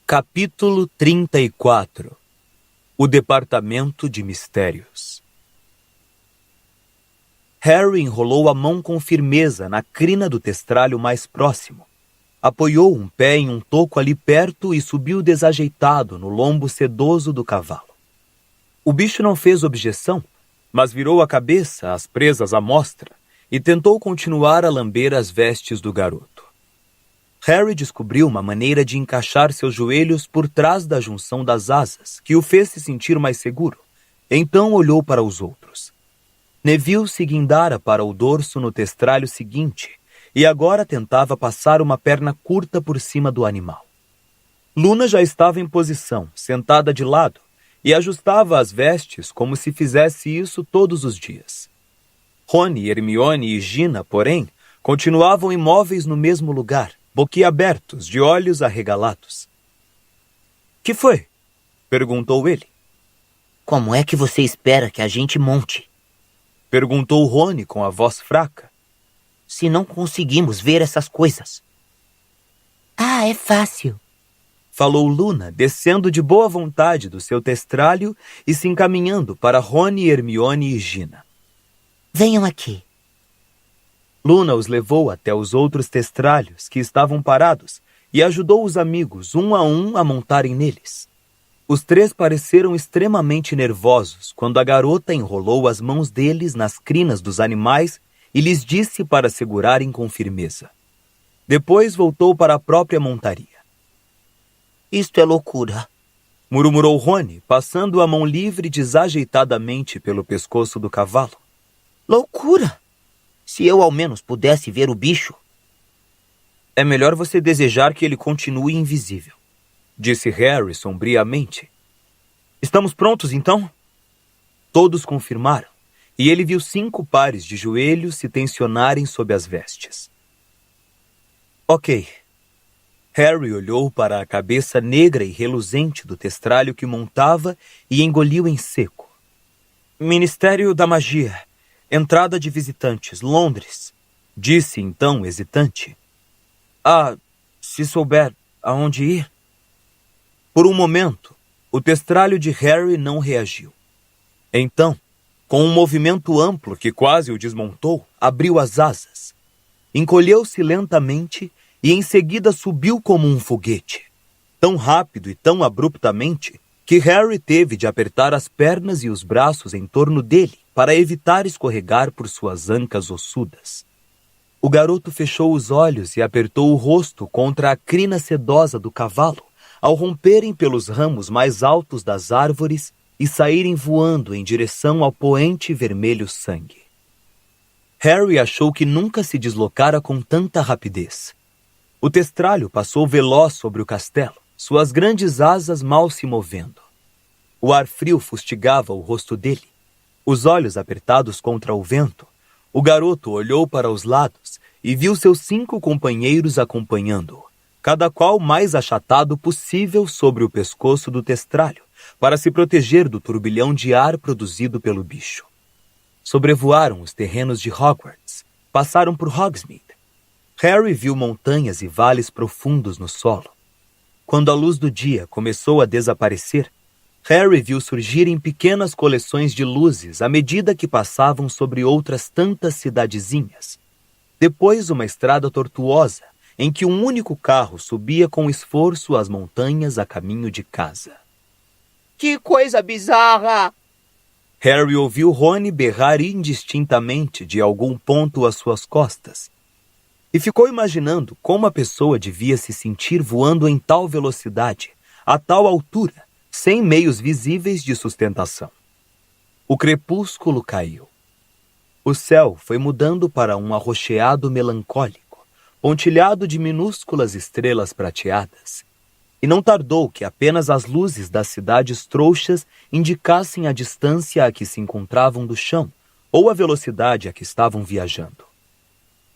Capítulo 34. O Departamento de Mistérios. Harry enrolou a mão com firmeza na crina do testralho mais próximo. Apoiou um pé em um toco ali perto e subiu desajeitado no lombo sedoso do cavalo. O bicho não fez objeção, mas virou a cabeça às presas à mostra e tentou continuar a lamber as vestes do garoto. Harry descobriu uma maneira de encaixar seus joelhos por trás da junção das asas, que o fez se sentir mais seguro. Então olhou para os outros. Neville se guindara para o dorso no testralho seguinte e agora tentava passar uma perna curta por cima do animal. Luna já estava em posição, sentada de lado, e ajustava as vestes como se fizesse isso todos os dias. Rony, Hermione e Gina, porém, continuavam imóveis no mesmo lugar, boquiabertos, de olhos arregalados. — Que foi? Perguntou ele. — Como é que você espera que a gente monte? Perguntou Rony com a voz fraca. — Se não conseguimos ver essas coisas. — Ah, é fácil. Falou Luna, descendo de boa vontade do seu testralho e se encaminhando para Rony, Hermione e Gina. — Venham aqui. Luna os levou até os outros testralhos que estavam parados e ajudou os amigos, um a montarem neles. Os três pareceram extremamente nervosos quando a garota enrolou as mãos deles nas crinas dos animais e lhes disse para segurarem com firmeza. Depois voltou para a própria montaria. — Isto é loucura, murmurou Rony, passando a mão livre desajeitadamente pelo pescoço do cavalo. — Loucura! Se eu ao menos pudesse ver o bicho. — É melhor você desejar que ele continue invisível, disse Harry sombriamente. — Estamos prontos, então? Todos confirmaram, e ele viu 5 pares de joelhos se tensionarem sob as vestes. Ok. Harry olhou para a cabeça negra e reluzente do testralho que montava e engoliu em seco. Ministério da Magia. Entrada de visitantes, Londres, disse então, hesitante. Ah, se souber aonde ir. Por um momento, o testralho de Harry não reagiu. Então, com um movimento amplo que quase o desmontou, abriu as asas. Encolheu-se lentamente e em seguida subiu como um foguete. Tão rápido e tão abruptamente que Harry teve de apertar as pernas e os braços em torno dele para evitar escorregar por suas ancas ossudas. O garoto fechou os olhos e apertou o rosto contra a crina sedosa do cavalo, ao romperem pelos ramos mais altos das árvores e saírem voando em direção ao poente vermelho sangue. Harry achou que nunca se deslocara com tanta rapidez. O testralho passou veloz sobre o castelo, suas grandes asas mal se movendo. O ar frio fustigava o rosto dele. Os olhos apertados contra o vento, o garoto olhou para os lados e viu seus 5 companheiros acompanhando-o, cada qual mais achatado possível sobre o pescoço do testralho, para se proteger do turbilhão de ar produzido pelo bicho. Sobrevoaram os terrenos de Hogwarts, passaram por Hogsmeade. Harry viu montanhas e vales profundos no solo. Quando a luz do dia começou a desaparecer, Harry viu surgirem pequenas coleções de luzes à medida que passavam sobre outras tantas cidadezinhas. Depois uma estrada tortuosa, em que um único carro subia com esforço as montanhas a caminho de casa. — Que coisa bizarra! Harry ouviu Rony berrar indistintamente de algum ponto às suas costas. E ficou imaginando como a pessoa devia se sentir voando em tal velocidade, a tal altura, sem meios visíveis de sustentação. O crepúsculo caiu. O céu foi mudando para um arroxeado melancólico, pontilhado de minúsculas estrelas prateadas. E não tardou que apenas as luzes das cidades trouxas indicassem a distância a que se encontravam do chão ou a velocidade a que estavam viajando.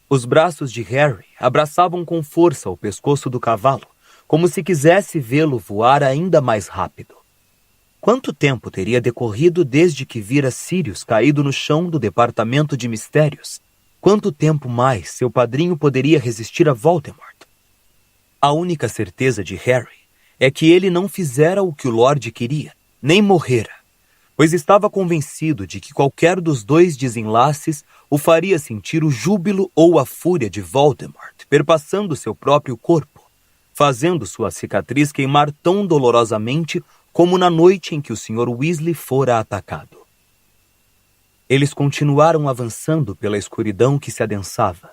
Os braços de Harry abraçavam com força o pescoço do cavalo, como se quisesse vê-lo voar ainda mais rápido. Quanto tempo teria decorrido desde que vira Sirius caído no chão do Departamento de Mistérios? Quanto tempo mais seu padrinho poderia resistir a Voldemort? A única certeza de Harry é que ele não fizera o que o Lorde queria, nem morrera, pois estava convencido de que qualquer dos dois desenlaces o faria sentir o júbilo ou a fúria de Voldemort perpassando seu próprio corpo, fazendo sua cicatriz queimar tão dolorosamente como na noite em que o Sr. Weasley fora atacado. Eles continuaram avançando pela escuridão que se adensava.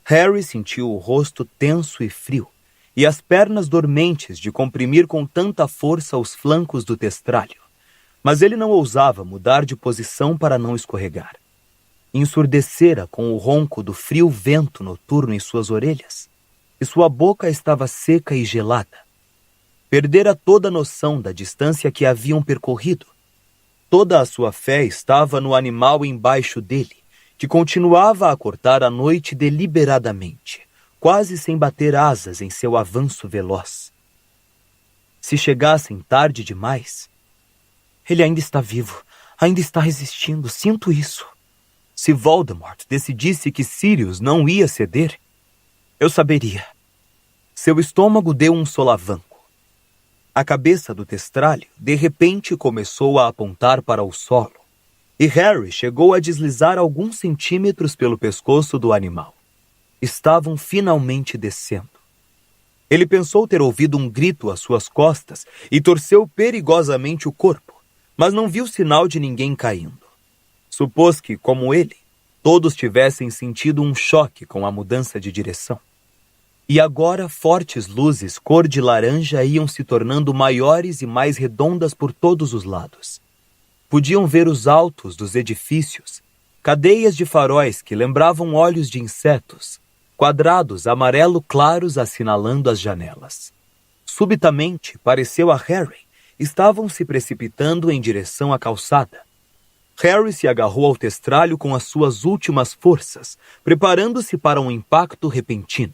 Harry sentiu o rosto tenso e frio, e as pernas dormentes de comprimir com tanta força os flancos do testralho, mas ele não ousava mudar de posição para não escorregar. Ensurdecera com o ronco do frio vento noturno em suas orelhas, e sua boca estava seca e gelada. Perdera toda a noção da distância que haviam percorrido. Toda a sua fé estava no animal embaixo dele, que continuava a cortar a noite deliberadamente, quase sem bater asas em seu avanço veloz. Se chegassem tarde demais... Ele ainda está vivo, ainda está resistindo, sinto isso. Se Voldemort decidisse que Sirius não ia ceder, eu saberia. Seu estômago deu um solavanco. A cabeça do testralho, de repente, começou a apontar para o solo, e Harry chegou a deslizar alguns centímetros pelo pescoço do animal. Estavam finalmente descendo. Ele pensou ter ouvido um grito às suas costas e torceu perigosamente o corpo, mas não viu sinal de ninguém caindo. Supôs que, como ele, todos tivessem sentido um choque com a mudança de direção. E agora fortes luzes cor de laranja iam se tornando maiores e mais redondas por todos os lados. Podiam ver os altos dos edifícios, cadeias de faróis que lembravam olhos de insetos, quadrados amarelo claros assinalando as janelas. Subitamente, pareceu a Harry, estavam se precipitando em direção à calçada. Harry se agarrou ao testralho com as suas últimas forças, preparando-se para um impacto repentino.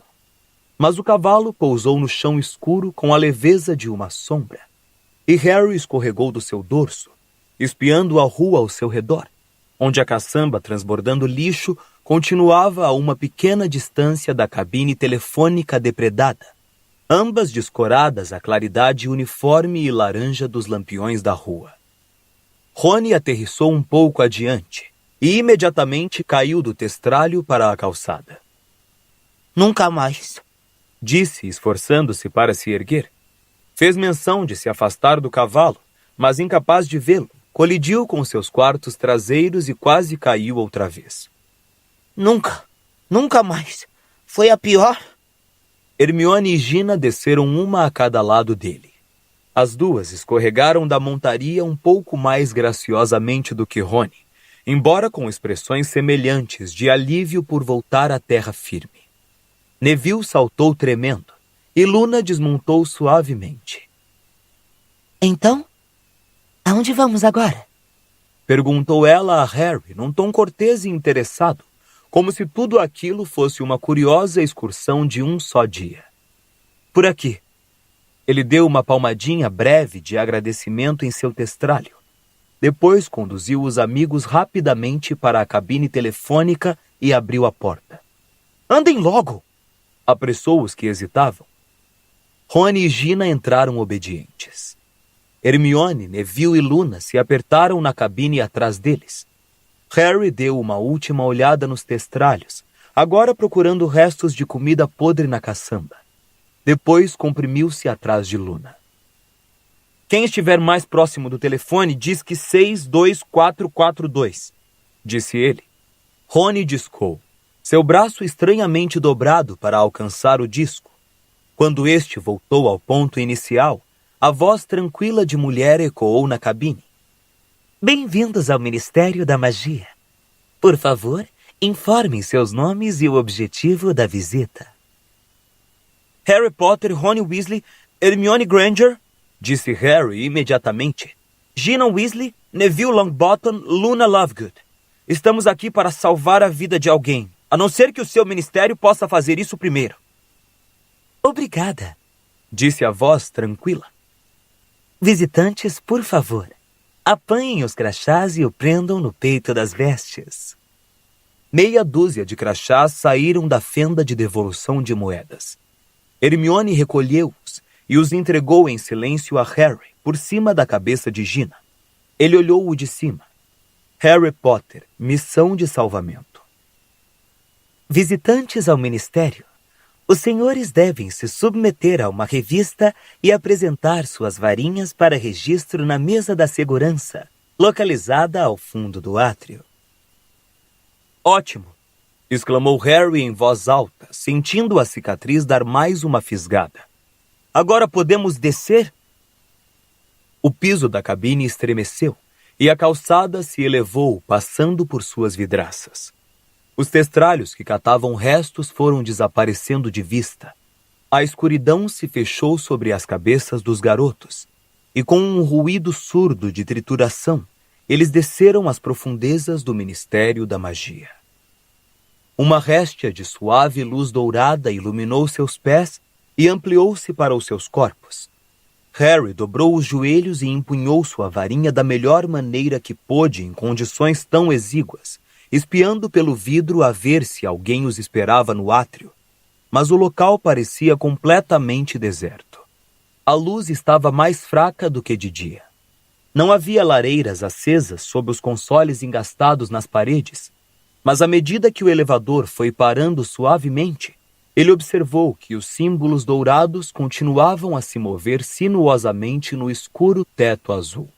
Mas o cavalo pousou no chão escuro com a leveza de uma sombra, e Harry escorregou do seu dorso, espiando a rua ao seu redor, onde a caçamba transbordando lixo continuava a uma pequena distância da cabine telefônica depredada, ambas descoradas à claridade uniforme e laranja dos lampiões da rua. Rony aterrissou um pouco adiante e imediatamente caiu do testralho para a calçada. Nunca mais, disse, esforçando-se para se erguer. Fez menção de se afastar do cavalo, mas incapaz de vê-lo, colidiu com seus quartos traseiros e quase caiu outra vez. Nunca mais. Foi a pior... Hermione e Gina desceram uma a cada lado dele. As duas escorregaram da montaria um pouco mais graciosamente do que Rony, embora com expressões semelhantes de alívio por voltar à terra firme. Neville saltou tremendo, e Luna desmontou suavemente. Então, aonde vamos agora? Perguntou ela a Harry num tom cortês e interessado, como se tudo aquilo fosse uma curiosa excursão de um só dia. Por aqui. Ele deu uma palmadinha breve de agradecimento em seu testralho. Depois conduziu os amigos rapidamente para a cabine telefônica e abriu a porta. Andem logo! Apressou os que hesitavam. Rony e Gina entraram obedientes. Hermione, Neville e Luna se apertaram na cabine atrás deles. Harry deu uma última olhada nos testralhos, agora procurando restos de comida podre na caçamba. Depois comprimiu-se atrás de Luna. Quem estiver mais próximo do telefone diz que 62442, disse ele. Rony discou, seu braço estranhamente dobrado para alcançar o disco. Quando este voltou ao ponto inicial, a voz tranquila de mulher ecoou na cabine. Bem-vindos ao Ministério da Magia. Por favor, informem seus nomes e o objetivo da visita. Harry Potter, Rony Weasley, Hermione Granger, disse Harry imediatamente. Gina Weasley, Neville Longbottom, Luna Lovegood. Estamos aqui para salvar a vida de alguém, a não ser que o seu ministério possa fazer isso primeiro. Obrigada, disse a voz tranquila. Visitantes, por favor, apanhem os crachás e o prendam no peito das vestes. Meia dúzia de crachás saíram da fenda de devolução de moedas. Hermione recolheu-os e os entregou em silêncio a Harry, por cima da cabeça de Gina. Ele olhou-o de cima. Harry Potter, missão de salvamento. Visitantes ao ministério, os senhores devem se submeter a uma revista e apresentar suas varinhas para registro na mesa da segurança, localizada ao fundo do átrio. Ótimo! Exclamou Harry em voz alta, sentindo a cicatriz dar mais uma fisgada. Agora podemos descer? O piso da cabine estremeceu e a calçada se elevou, passando por suas vidraças. Os testralhos que catavam restos foram desaparecendo de vista. A escuridão se fechou sobre as cabeças dos garotos, e com um ruído surdo de trituração, eles desceram às profundezas do Ministério da Magia. Uma réstia de suave luz dourada iluminou seus pés e ampliou-se para os seus corpos. Harry dobrou os joelhos e empunhou sua varinha da melhor maneira que pôde em condições tão exíguas, espiando pelo vidro a ver se alguém os esperava no átrio. Mas o local parecia completamente deserto. A luz estava mais fraca do que de dia. Não havia lareiras acesas sob os consoles engastados nas paredes, mas à medida que o elevador foi parando suavemente, ele observou que os símbolos dourados continuavam a se mover sinuosamente no escuro teto azul.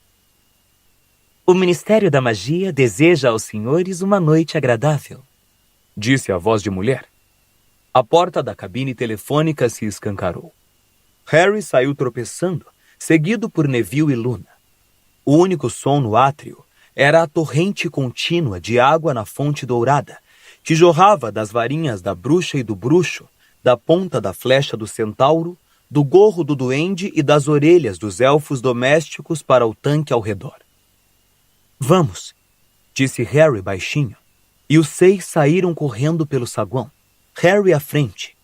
O Ministério da Magia deseja aos senhores uma noite agradável, disse a voz de mulher. A porta da cabine telefônica se escancarou. Harry saiu tropeçando, seguido por Neville e Luna. O único som no átrio era a torrente contínua de água na fonte dourada, que jorrava das varinhas da bruxa e do bruxo, da ponta da flecha do centauro, do gorro do duende e das orelhas dos elfos domésticos para o tanque ao redor. Vamos, disse Harry baixinho, e os 6 saíram correndo pelo saguão, Harry à frente.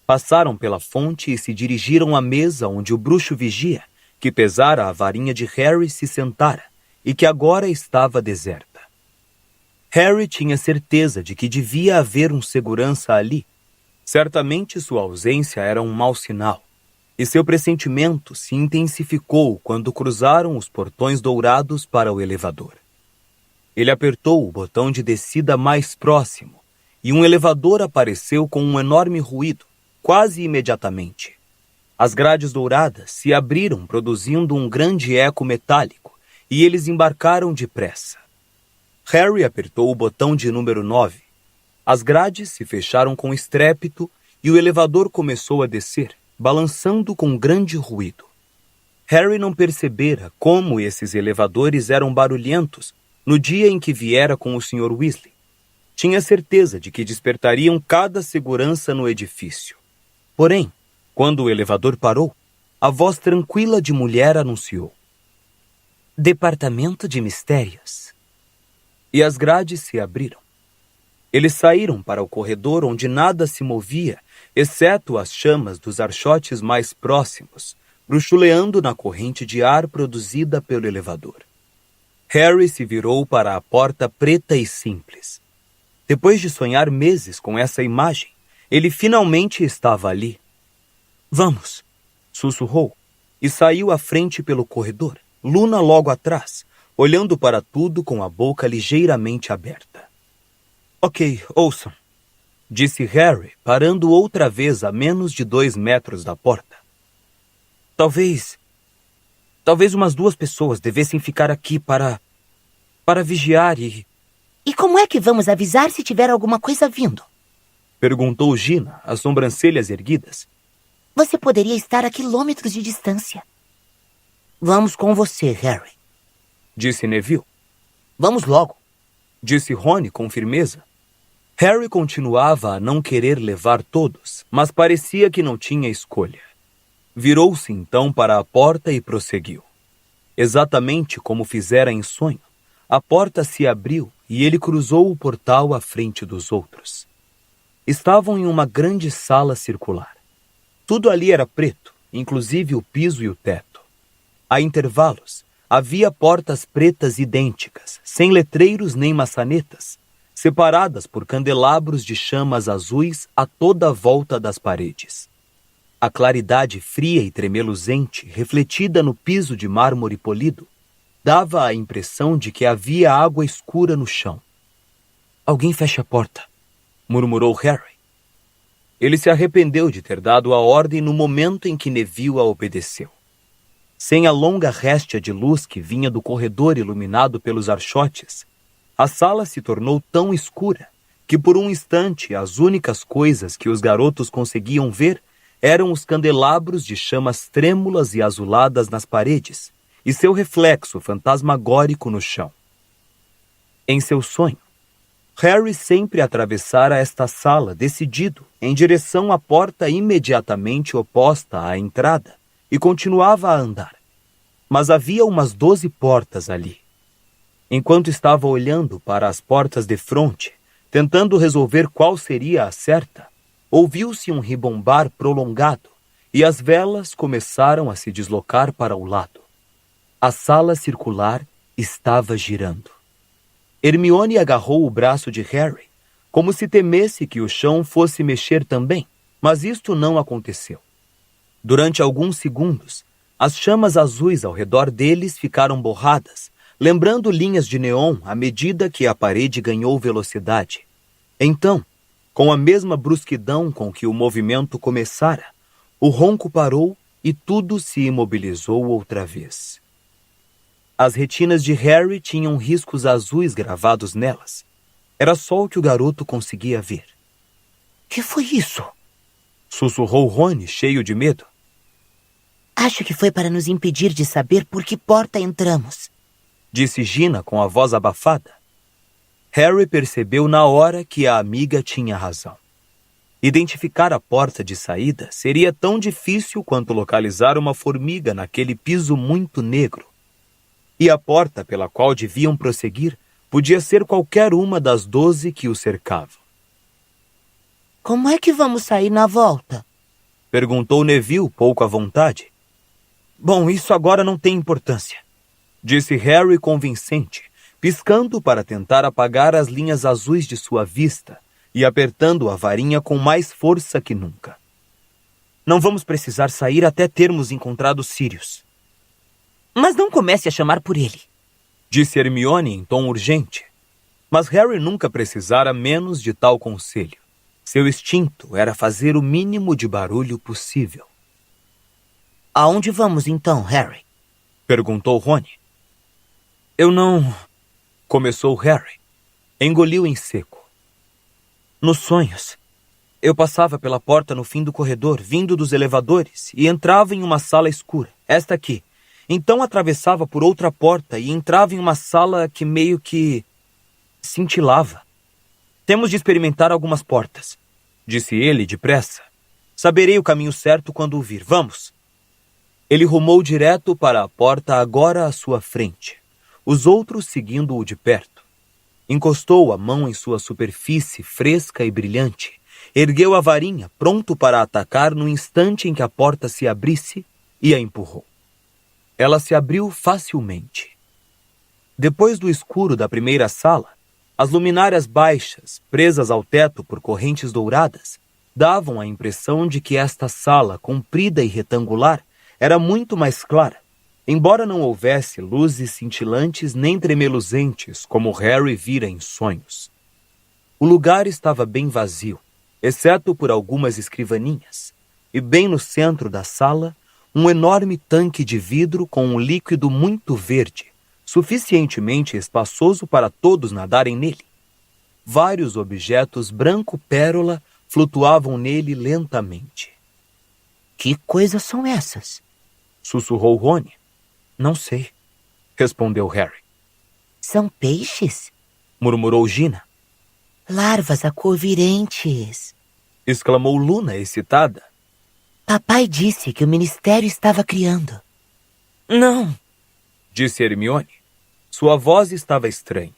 Passaram pela fonte e se dirigiram à mesa onde o bruxo vigia, que pesara a varinha de Harry, se sentara, e que agora estava deserta. Harry tinha certeza de que devia haver um segurança ali. Certamente sua ausência era um mau sinal, e seu pressentimento se intensificou quando cruzaram os portões dourados para o elevador. Ele apertou o botão de descida mais próximo, e um elevador apareceu com um enorme ruído, quase imediatamente. As grades douradas se abriram, produzindo um grande eco metálico, e eles embarcaram depressa. Harry apertou o botão de número 9. As grades se fecharam com estrépito e o elevador começou a descer, balançando com grande ruído. Harry não percebera como esses elevadores eram barulhentos no dia em que viera com o Sr. Weasley. Tinha certeza de que despertariam cada segurança no edifício. Porém, quando o elevador parou, a voz tranquila de mulher anunciou: Departamento de Mistérios. E as grades se abriram. Eles saíram para o corredor onde nada se movia, exceto as chamas dos archotes mais próximos, bruxuleando na corrente de ar produzida pelo elevador. Harry se virou para a porta preta e simples. Depois de sonhar meses com essa imagem, ele finalmente estava ali. Vamos, sussurrou, e saiu à frente pelo corredor, Luna logo atrás, olhando para tudo com a boca ligeiramente aberta. Ok, ouçam, disse Harry, parando outra vez a menos de 2 metros da porta. Talvez umas 2 pessoas devessem ficar aqui para vigiar e... E como é que vamos avisar se tiver alguma coisa vindo? Perguntou Gina, as sobrancelhas erguidas. Você poderia estar a quilômetros de distância. Vamos com você, Harry, disse Neville. Vamos logo, disse Rony com firmeza. Harry continuava a não querer levar todos, mas parecia que não tinha escolha. Virou-se então para a porta e prosseguiu. Exatamente como fizera em sonho, a porta se abriu e ele cruzou o portal à frente dos outros. Estavam em uma grande sala circular. Tudo ali era preto, inclusive o piso e o teto. A intervalos, havia portas pretas idênticas, sem letreiros nem maçanetas, separadas por candelabros de chamas azuis a toda a volta das paredes. A claridade fria e tremeluzente, refletida no piso de mármore polido, dava a impressão de que havia água escura no chão. Alguém feche a porta, murmurou Harry. Ele se arrependeu de ter dado a ordem no momento em que Neville a obedeceu. Sem a longa réstia de luz que vinha do corredor iluminado pelos archotes, a sala se tornou tão escura que por um instante as únicas coisas que os garotos conseguiam ver eram os candelabros de chamas trêmulas e azuladas nas paredes e seu reflexo fantasmagórico no chão. Em seu sonho, Harry sempre atravessara esta sala decidido em direção à porta imediatamente oposta à entrada e continuava a andar. Mas havia umas 12 portas ali. Enquanto estava olhando para as portas de fronte, tentando resolver qual seria a certa, ouviu-se um ribombar prolongado e as velas começaram a se deslocar para o lado. A sala circular estava girando. Hermione agarrou o braço de Harry, como se temesse que o chão fosse mexer também, mas isto não aconteceu. Durante alguns segundos, as chamas azuis ao redor deles ficaram borradas, lembrando linhas de neon à medida que a parede ganhou velocidade. Então, com a mesma brusquidão com que o movimento começara, o ronco parou e tudo se imobilizou outra vez. As retinas de Harry tinham riscos azuis gravados nelas. Era só o que o garoto conseguia ver. Que foi isso? Sussurrou Rony, cheio de medo. Acho que foi para nos impedir de saber por que porta entramos, disse Gina com a voz abafada. Harry percebeu na hora que a amiga tinha razão. Identificar a porta de saída seria tão difícil quanto localizar uma formiga naquele piso muito negro. E a porta pela qual deviam prosseguir podia ser qualquer uma das 12 que o cercavam. Como é que vamos sair na volta? Perguntou Neville, pouco à vontade. Bom, isso agora não tem importância, disse Harry convincente, piscando para tentar apagar as linhas azuis de sua vista e apertando a varinha com mais força que nunca. Não vamos precisar sair até termos encontrado Sirius. Mas não comece a chamar por ele, disse Hermione em tom urgente. Mas Harry nunca precisara menos de tal conselho. Seu instinto era fazer o mínimo de barulho possível. Aonde vamos então, Harry? Perguntou Rony. Eu não... Começou Harry. Engoliu em seco. Nos sonhos, eu passava pela porta no fim do corredor, vindo dos elevadores, e entrava em uma sala escura, esta aqui. Então atravessava por outra porta e entrava em uma sala que meio que cintilava. Temos de experimentar algumas portas, disse ele depressa. Saberei o caminho certo quando o vir. Vamos. Ele rumou direto para a porta agora à sua frente, os outros seguindo-o de perto. Encostou a mão em sua superfície fresca e brilhante, ergueu a varinha, pronto para atacar no instante em que a porta se abrisse, e a empurrou. Ela se abriu facilmente. Depois do escuro da primeira sala, as luminárias baixas, presas ao teto por correntes douradas, davam a impressão de que esta sala, comprida e retangular, era muito mais clara, embora não houvesse luzes cintilantes nem tremeluzentes, como Harry vira em sonhos. O lugar estava bem vazio, exceto por algumas escrivaninhas, e bem no centro da sala, um enorme tanque de vidro com um líquido muito verde, suficientemente espaçoso para todos nadarem nele. Vários objetos branco-pérola flutuavam nele lentamente. Que coisas são essas? Sussurrou Rony. Não sei, respondeu Harry. São peixes? Murmurou Gina. Larvas acorvirentes, exclamou Luna, excitada. Papai disse que o ministério estava criando. Não, disse Hermione. Sua voz estava estranha.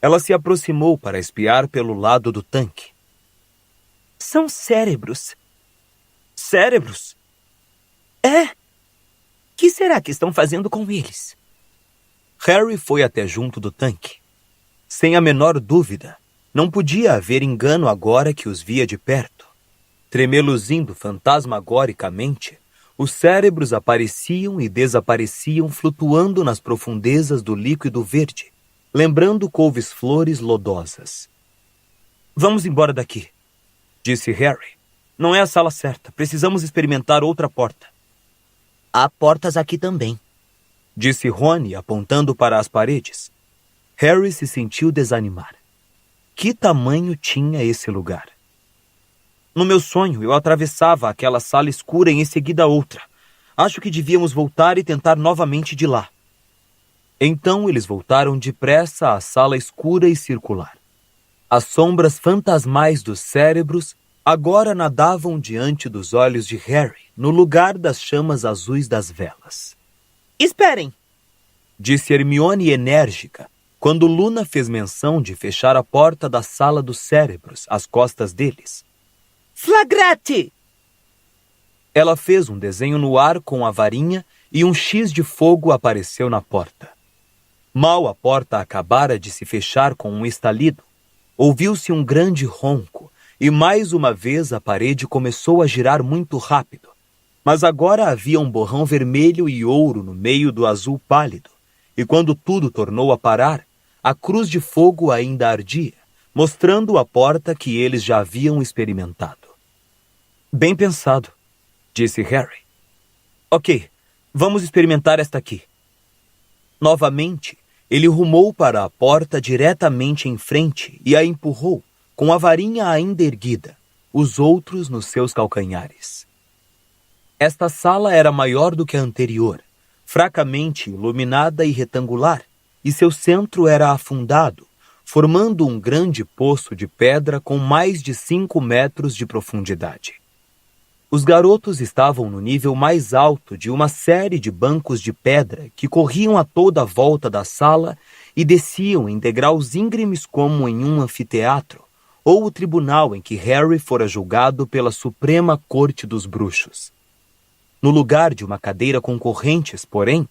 Ela se aproximou para espiar pelo lado do tanque. São cérebros. Cérebros? É. Que será que estão fazendo com eles? Harry foi até junto do tanque. Sem a menor dúvida, não podia haver engano agora que os via de perto. Tremeluzindo fantasmagoricamente, os cérebros apareciam e desapareciam flutuando nas profundezas do líquido verde, lembrando couves-flores lodosas. Vamos embora daqui, disse Harry. Não é a sala certa. Precisamos experimentar outra porta. Há portas aqui também, disse Rony, apontando para as paredes. Harry se sentiu desanimar. Que tamanho tinha esse lugar? No meu sonho, eu atravessava aquela sala escura e em seguida outra. Acho que devíamos voltar e tentar novamente de lá. Então eles voltaram depressa à sala escura e circular. As sombras fantasmais dos cérebros agora nadavam diante dos olhos de Harry, no lugar das chamas azuis das velas. Esperem! Disse Hermione enérgica, quando Luna fez menção de fechar a porta da sala dos cérebros às costas deles. Flagrante! Ela fez um desenho no ar com a varinha e um X de fogo apareceu na porta. Mal a porta acabara de se fechar com um estalido, ouviu-se um grande ronco e mais uma vez a parede começou a girar muito rápido. Mas agora havia um borrão vermelho e ouro no meio do azul pálido, e quando tudo tornou a parar, a cruz de fogo ainda ardia, mostrando a porta que eles já haviam experimentado. Bem pensado, disse Harry. Ok, vamos experimentar esta aqui. Novamente, ele rumou para a porta diretamente em frente e a empurrou, com a varinha ainda erguida, os outros nos seus calcanhares. Esta sala era maior do que a anterior, fracamente iluminada e retangular, e seu centro era afundado, formando um grande poço de pedra com mais de 5 metros de profundidade. Os garotos estavam no nível mais alto de uma série de bancos de pedra que corriam a toda a volta da sala e desciam em degraus íngremes como em um anfiteatro, ou o tribunal em que Harry fora julgado pela Suprema Corte dos Bruxos. No lugar de uma cadeira com correntes, porém,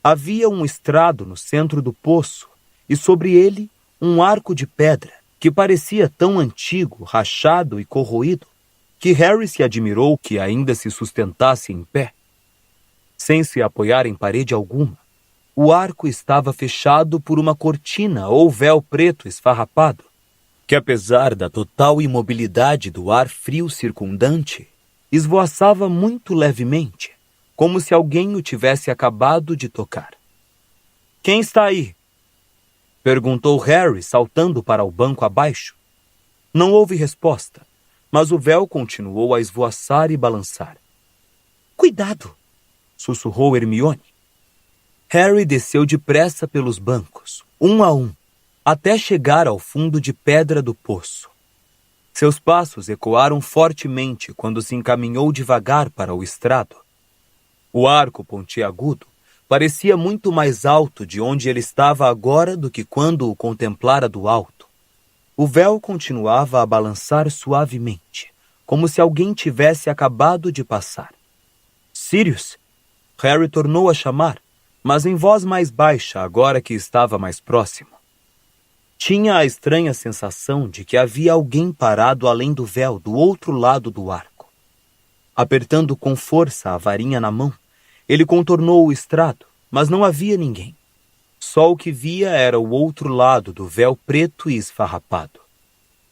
havia um estrado no centro do poço e sobre ele um arco de pedra que parecia tão antigo, rachado e corroído que Harry se admirou que ainda se sustentasse em pé. Sem se apoiar em parede alguma, o arco estava fechado por uma cortina ou véu preto esfarrapado, que apesar da total imobilidade do ar frio circundante, esvoaçava muito levemente, como se alguém o tivesse acabado de tocar. Quem está aí? Perguntou Harry, saltando para o banco abaixo. Não houve resposta, mas o véu continuou a esvoaçar e balançar. Cuidado! Sussurrou Hermione. Harry desceu depressa pelos bancos, um a um, até chegar ao fundo de pedra do poço. Seus passos ecoaram fortemente quando se encaminhou devagar para o estrado. O arco pontiagudo parecia muito mais alto de onde ele estava agora do que quando o contemplara do alto. O véu continuava a balançar suavemente, como se alguém tivesse acabado de passar. Sirius! Harry tornou a chamar, mas em voz mais baixa agora que estava mais próximo. Tinha a estranha sensação de que havia alguém parado além do véu, do outro lado do arco. Apertando com força a varinha na mão, ele contornou o estrado, mas não havia ninguém. Só o que via era o outro lado do véu preto e esfarrapado.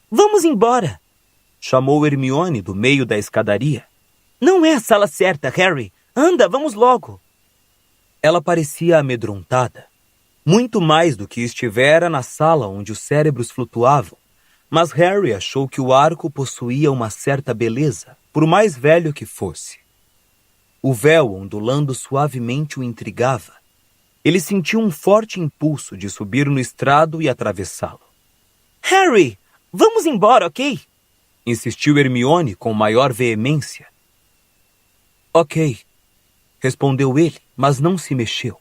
Vamos embora! Chamou Hermione do meio da escadaria. Não é a sala certa, Harry. Anda, vamos logo! Ela parecia amedrontada, muito mais do que estivera na sala onde os cérebros flutuavam, mas Harry achou que o arco possuía uma certa beleza, por mais velho que fosse. O véu ondulando suavemente o intrigava. Ele sentiu um forte impulso de subir no estrado e atravessá-lo. Harry, vamos embora, ok? Insistiu Hermione com maior veemência. Ok, respondeu ele, mas não se mexeu.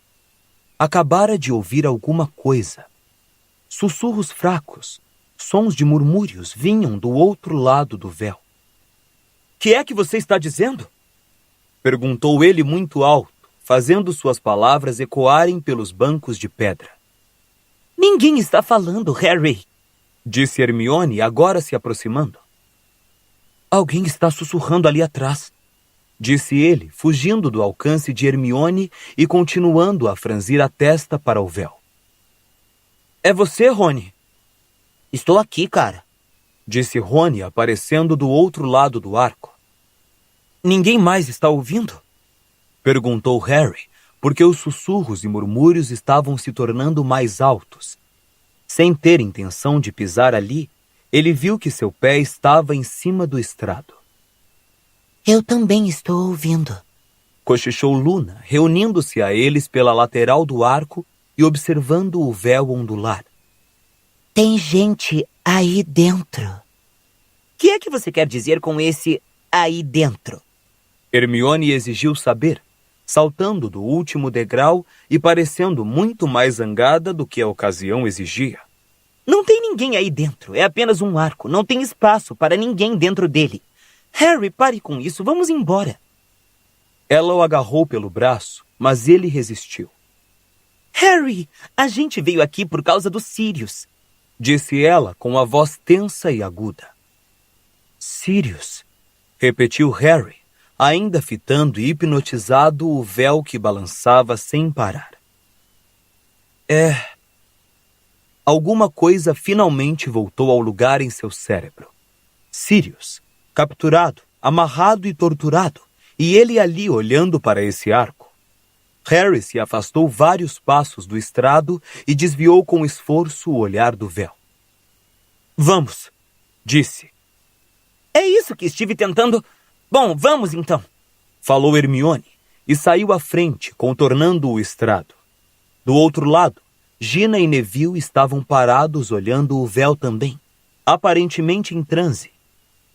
Acabara de ouvir alguma coisa. Sussurros fracos, sons de murmúrios vinham do outro lado do véu. Que é que você está dizendo? Perguntou ele muito alto, fazendo suas palavras ecoarem pelos bancos de pedra. Ninguém está falando, Harry, disse Hermione, agora se aproximando. Alguém está sussurrando ali atrás, disse ele, fugindo do alcance de Hermione e continuando a franzir a testa para o véu. É você, Rony? Estou aqui, cara. Disse Rony, aparecendo do outro lado do arco. Ninguém mais está ouvindo? Perguntou Harry, porque os sussurros e murmúrios estavam se tornando mais altos. Sem ter intenção de pisar ali, ele viu que seu pé estava em cima do estrado. Eu também estou ouvindo, cochichou Luna, reunindo-se a eles pela lateral do arco e observando o véu ondular. Tem gente aí dentro. O que é que você quer dizer com esse aí dentro? Hermione exigiu saber, saltando do último degrau e parecendo muito mais zangada do que a ocasião exigia. Não tem ninguém aí dentro, é apenas um arco, não tem espaço para ninguém dentro dele. Harry, pare com isso, vamos embora. Ela o agarrou pelo braço, mas ele resistiu. Harry, a gente veio aqui por causa dos Sirius, disse ela com a voz tensa e aguda. Sirius, repetiu Harry, ainda fitando e hipnotizado o véu que balançava sem parar. Alguma coisa finalmente voltou ao lugar em seu cérebro. Sirius, capturado, amarrado e torturado, e ele ali olhando para esse arco. Harry se afastou vários passos do estrado e desviou com esforço o olhar do véu. Vamos, disse. É isso que estive tentando... Bom, vamos então, falou Hermione e saiu à frente, contornando o estrado. Do outro lado, Gina e Neville estavam parados olhando o véu também, aparentemente em transe.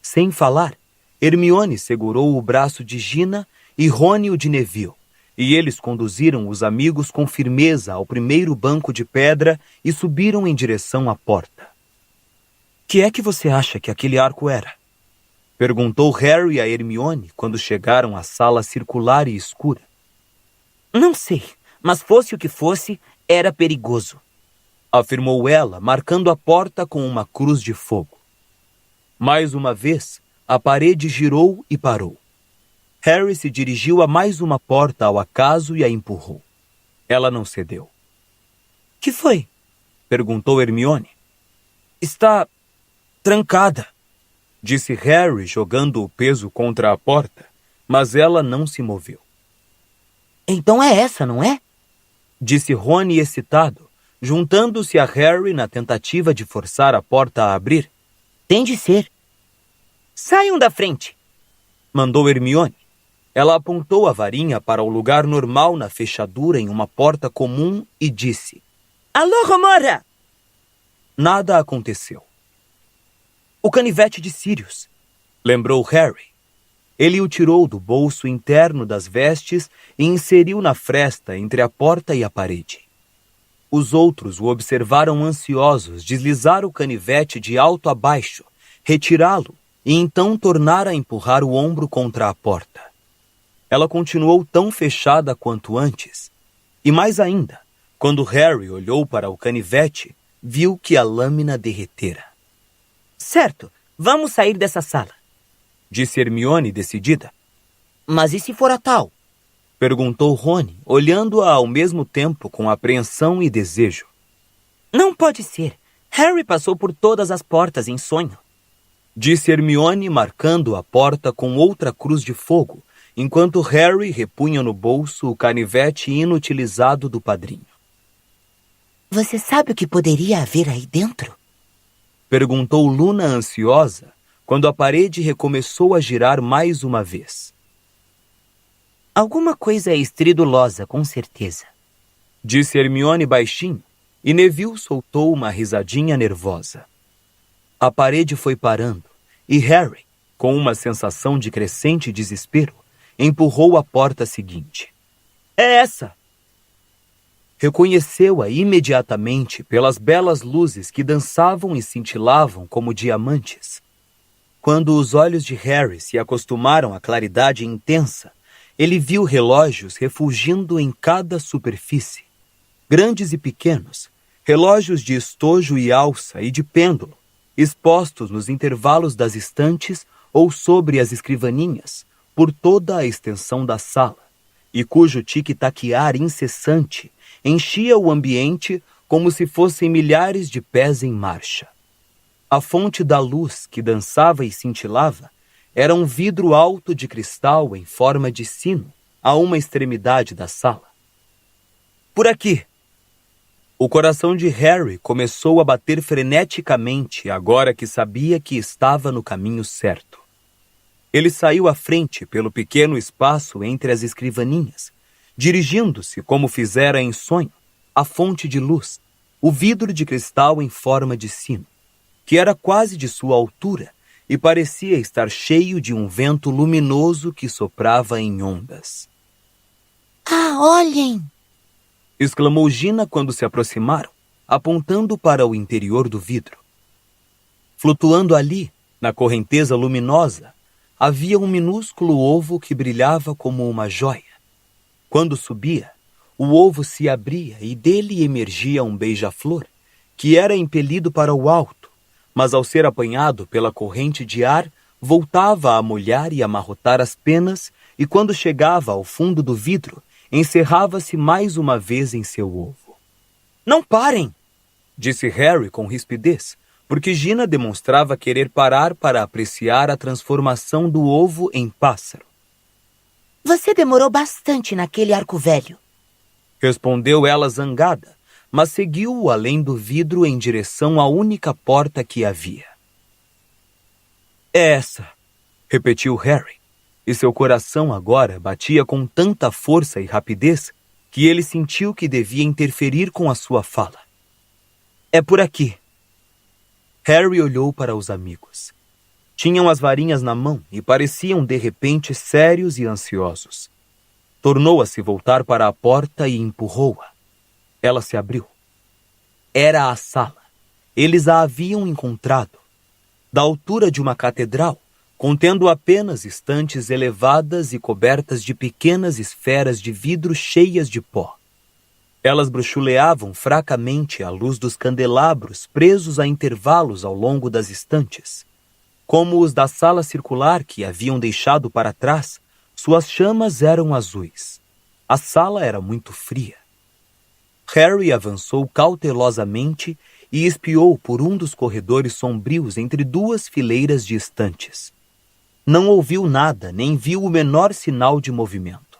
Sem falar, Hermione segurou o braço de Gina e Rony o de Neville, e eles conduziram os amigos com firmeza ao primeiro banco de pedra e subiram em direção à porta. Que é que você acha que aquele arco era? Perguntou Harry a Hermione quando chegaram à sala circular e escura. Não sei, mas fosse o que fosse, era perigoso, afirmou ela, marcando a porta com uma cruz de fogo. Mais uma vez, a parede girou e parou. Harry se dirigiu a mais uma porta ao acaso e a empurrou. Ela não cedeu. Que foi? Perguntou Hermione. Está trancada, disse Harry, jogando o peso contra a porta, mas ela não se moveu. Então é essa, não é? Disse Rony excitado, juntando-se a Harry na tentativa de forçar a porta a abrir. Tem de ser. Saiam da frente, mandou Hermione. Ela apontou a varinha para o lugar normal na fechadura em uma porta comum e disse: Alô, Romora! Nada aconteceu. O canivete de Sirius, lembrou Harry. Ele o tirou do bolso interno das vestes e inseriu na fresta entre a porta e a parede. Os outros o observaram ansiosos deslizar o canivete de alto a baixo, retirá-lo e então tornar a empurrar o ombro contra a porta. Ela continuou tão fechada quanto antes, e mais ainda, quando Harry olhou para o canivete, viu que a lâmina derretera. Certo, vamos sair dessa sala, disse Hermione decidida. Mas e se for a tal? Perguntou Rony, olhando-a ao mesmo tempo com apreensão e desejo. Não pode ser. Harry passou por todas as portas em sonho, disse Hermione, marcando a porta com outra cruz de fogo, enquanto Harry repunha no bolso o canivete inutilizado do padrinho. Você sabe o que poderia haver aí dentro? Perguntou Luna ansiosa, quando a parede recomeçou a girar mais uma vez. Alguma coisa estridulosa, com certeza, disse Hermione baixinho, e Neville soltou uma risadinha nervosa. A parede foi parando, e Harry, com uma sensação de crescente desespero, empurrou a porta seguinte. É essa! Reconheceu-a imediatamente pelas belas luzes que dançavam e cintilavam como diamantes. Quando os olhos de Harry se acostumaram à claridade intensa, ele viu relógios refulgindo em cada superfície. Grandes e pequenos, relógios de estojo e alça e de pêndulo, expostos nos intervalos das estantes ou sobre as escrivaninhas, por toda a extensão da sala, e cujo tic-taquear incessante enchia o ambiente como se fossem milhares de pés em marcha. A fonte da luz que dançava e cintilava era um vidro alto de cristal em forma de sino a uma extremidade da sala. Por aqui! O coração de Harry começou a bater freneticamente agora que sabia que estava no caminho certo. Ele saiu à frente pelo pequeno espaço entre as escrivaninhas, dirigindo-se, como fizera em sonho, à fonte de luz, o vidro de cristal em forma de sino, que era quase de sua altura e parecia estar cheio de um vento luminoso que soprava em ondas. Ah, olhem! Exclamou Gina quando se aproximaram, apontando para o interior do vidro. Flutuando ali, na correnteza luminosa, havia um minúsculo ovo que brilhava como uma joia. Quando subia, o ovo se abria e dele emergia um beija-flor, que era impelido para o alto, mas ao ser apanhado pela corrente de ar, voltava a molhar e amarrotar as penas, e quando chegava ao fundo do vidro, encerrava-se mais uma vez em seu ovo. Não parem! Disse Harry com rispidez, porque Gina demonstrava querer parar para apreciar a transformação do ovo em pássaro. Você demorou bastante naquele arco velho. Respondeu ela zangada, mas seguiu-o além do vidro em direção à única porta que havia. É essa, repetiu Harry, e seu coração agora batia com tanta força e rapidez que ele sentiu que devia interferir com a sua fala. É por aqui. Harry olhou para os amigos. Tinham as varinhas na mão e pareciam de repente sérios e ansiosos. Tornou a se voltar para a porta e empurrou-a. Ela se abriu. Era a sala. Eles a haviam encontrado. Da altura de uma catedral, contendo apenas estantes elevadas e cobertas de pequenas esferas de vidro cheias de pó. Elas bruxuleavam fracamente à luz dos candelabros presos a intervalos ao longo das estantes. Como os da sala circular que haviam deixado para trás, suas chamas eram azuis. A sala era muito fria. Harry avançou cautelosamente e espiou por um dos corredores sombrios entre duas fileiras de estantes. Não ouviu nada, nem viu o menor sinal de movimento.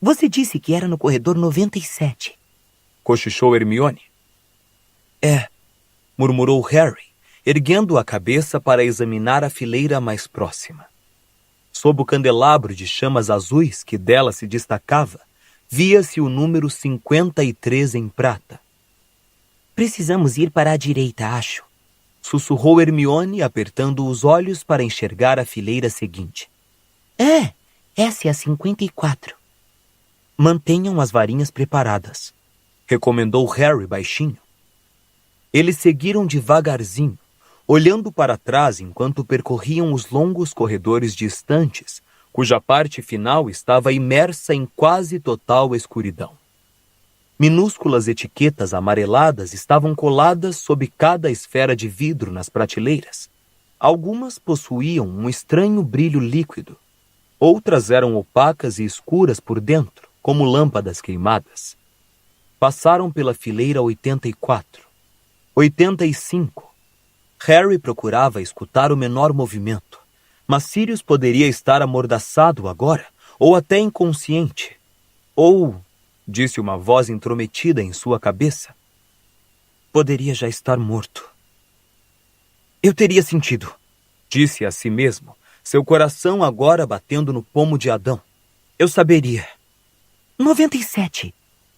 Você disse que era no corredor 97. Cochichou Hermione. É, murmurou Harry, erguendo a cabeça para examinar a fileira mais próxima. Sob o candelabro de chamas azuis que dela se destacava, via-se o número 53 em prata. Precisamos ir para a direita, acho. Sussurrou Hermione, apertando os olhos para enxergar a fileira seguinte. Essa é a 54. Mantenham as varinhas preparadas, recomendou Harry baixinho. Eles seguiram devagarzinho, olhando para trás enquanto percorriam os longos corredores de estantes, cuja parte final estava imersa em quase total escuridão. Minúsculas etiquetas amareladas estavam coladas sob cada esfera de vidro nas prateleiras. Algumas possuíam um estranho brilho líquido. Outras eram opacas e escuras por dentro, como lâmpadas queimadas. Passaram pela fileira 84. 85. Harry procurava escutar o menor movimento, mas Sirius poderia estar amordaçado agora, ou até inconsciente. Ou, disse uma voz intrometida em sua cabeça, poderia já estar morto. Eu teria sentido, disse a si mesmo, seu coração agora batendo no pomo de Adão. Eu saberia. 97,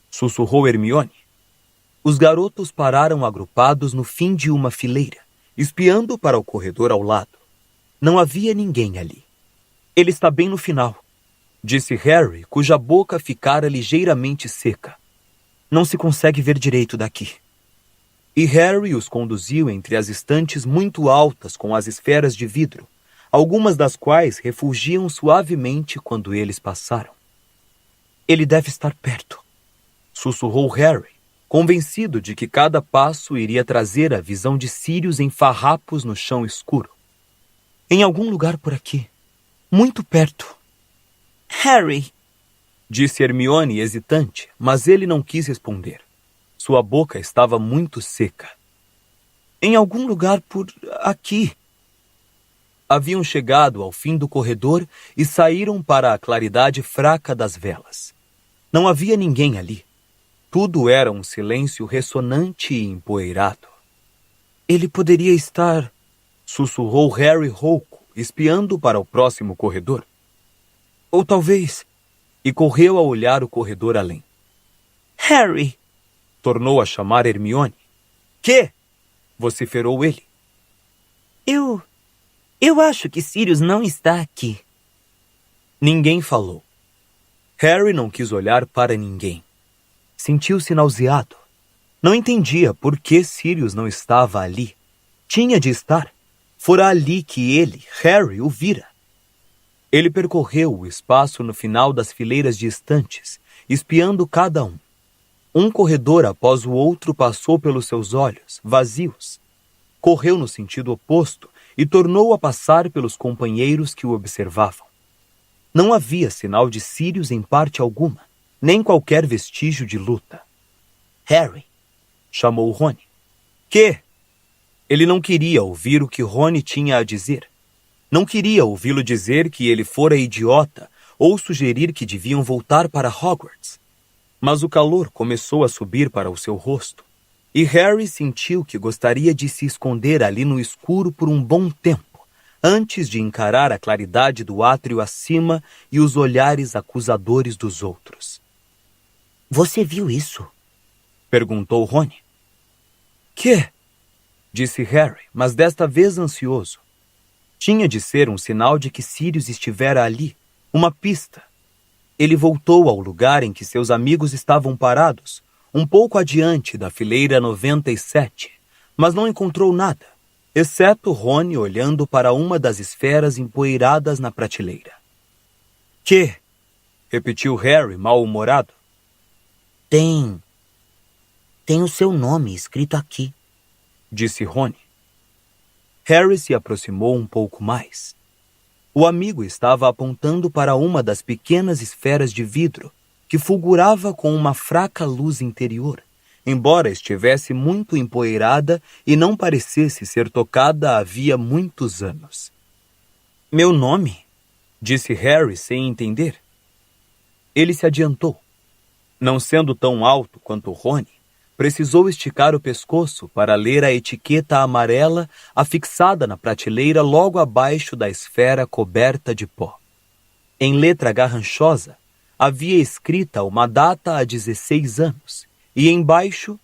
sussurrou Hermione. Os garotos pararam agrupados no fim de uma fileira, espiando para o corredor ao lado. Não havia ninguém ali. Ele está bem no final, disse Harry, cuja boca ficara ligeiramente seca. Não se consegue ver direito daqui. E Harry os conduziu entre as estantes muito altas com as esferas de vidro, algumas das quais refugiam suavemente quando eles passaram. Ele deve estar perto, sussurrou Harry, convencido de que cada passo iria trazer a visão de Sirius em farrapos no chão escuro. Em algum lugar por aqui. Muito perto. Harry, Disse Hermione hesitante, mas ele não quis responder. Sua boca estava muito seca. Em algum lugar por aqui. Haviam chegado ao fim do corredor e saíram para a claridade fraca das velas. Não havia ninguém ali. Tudo era um silêncio ressonante e empoeirado. Ele poderia estar... sussurrou Harry rouco, espiando para o próximo corredor. Ou talvez... E correu a olhar o corredor além. Harry, Tornou a chamar Hermione. Que? Vociferou ele. Eu acho que Sirius não está aqui. Ninguém falou. Harry não quis olhar para ninguém. Sentiu-se nauseado. Não entendia por que Sirius não estava ali. Tinha de estar. Fora ali que ele, Harry, o vira. Ele percorreu o espaço no final das fileiras de estantes, espiando cada um. Um corredor após o outro passou pelos seus olhos, vazios. Correu no sentido oposto e tornou a passar pelos companheiros que o observavam. Não havia sinal de Sirius em parte alguma, nem qualquer vestígio de luta. Harry, Chamou Rony. Que? Ele não queria ouvir o que Rony tinha a dizer. Não queria ouvi-lo dizer que ele fora idiota ou sugerir que deviam voltar para Hogwarts. Mas o calor começou a subir para o seu rosto, e Harry sentiu que gostaria de se esconder ali no escuro por um bom tempo, antes de encarar a claridade do átrio acima e os olhares acusadores dos outros. você viu isso? Perguntou Rony. Que? Disse Harry, mas desta vez ansioso. Tinha de ser um sinal de que Sirius estivera ali, uma pista. Ele voltou ao lugar em que seus amigos estavam parados, um pouco adiante da fileira 97, mas não encontrou nada, exceto Rony olhando para uma das esferas empoeiradas na prateleira. Que? Repetiu Harry, mal-humorado. Tem o seu nome escrito aqui. Disse Rony. Harry se aproximou um pouco mais. O amigo estava apontando para uma das pequenas esferas de vidro que fulgurava com uma fraca luz interior, embora estivesse muito empoeirada e não parecesse ser tocada havia muitos anos. Meu nome? Disse Harry sem entender. Ele se adiantou. Não sendo tão alto quanto Rony, precisou esticar o pescoço para ler a etiqueta amarela afixada na prateleira logo abaixo da esfera coberta de pó. Em letra garranchosa, havia escrita uma data há 16 anos e embaixo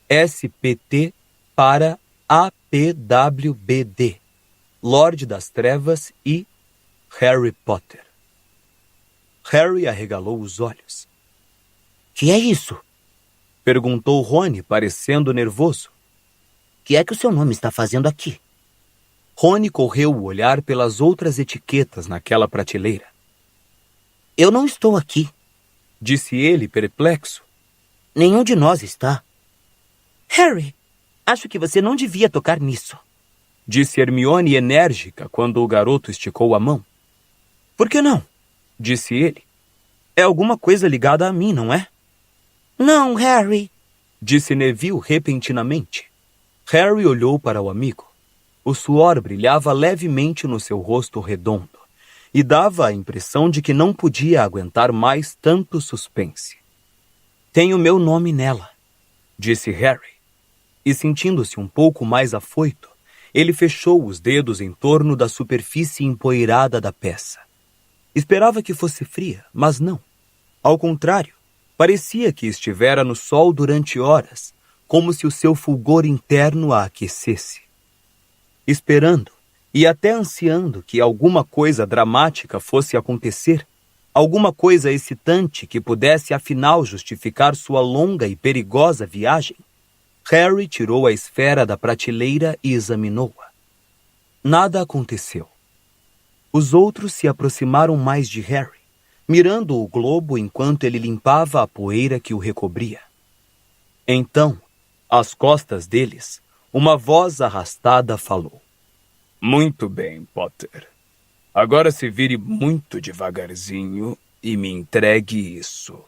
SPT para APWBD, Lorde das Trevas e Harry Potter. Harry arregalou os olhos. Que é isso? Perguntou Rony, parecendo nervoso. Que é que o seu nome está fazendo aqui? Rony correu o olhar pelas outras etiquetas naquela prateleira. Eu não estou aqui. Disse ele, perplexo. Nenhum de nós está. Harry, acho que você não devia tocar nisso. Disse Hermione enérgica quando o garoto esticou a mão. Por que não? Disse ele. É alguma coisa ligada a mim, não é? Não, Harry. Disse Neville repentinamente. Harry olhou para o amigo. O suor brilhava levemente no seu rosto redondo e dava a impressão de que não podia aguentar mais tanto suspense. Tem o meu nome nela, disse Harry. E sentindo-se um pouco mais afoito, ele fechou os dedos em torno da superfície empoeirada da peça. Esperava que fosse fria, mas não. Ao contrário, parecia que estivera no sol durante horas, como se o seu fulgor interno a aquecesse. Esperando, e até ansiando que alguma coisa dramática fosse acontecer, alguma coisa excitante que pudesse afinal justificar sua longa e perigosa viagem, Harry tirou a esfera da prateleira e examinou-a. Nada aconteceu. Os outros se aproximaram mais de Harry, mirando o globo enquanto ele limpava a poeira que o recobria. Então, às costas deles, uma voz arrastada falou. Muito bem, Potter. Agora se vire muito devagarzinho e me entregue isso.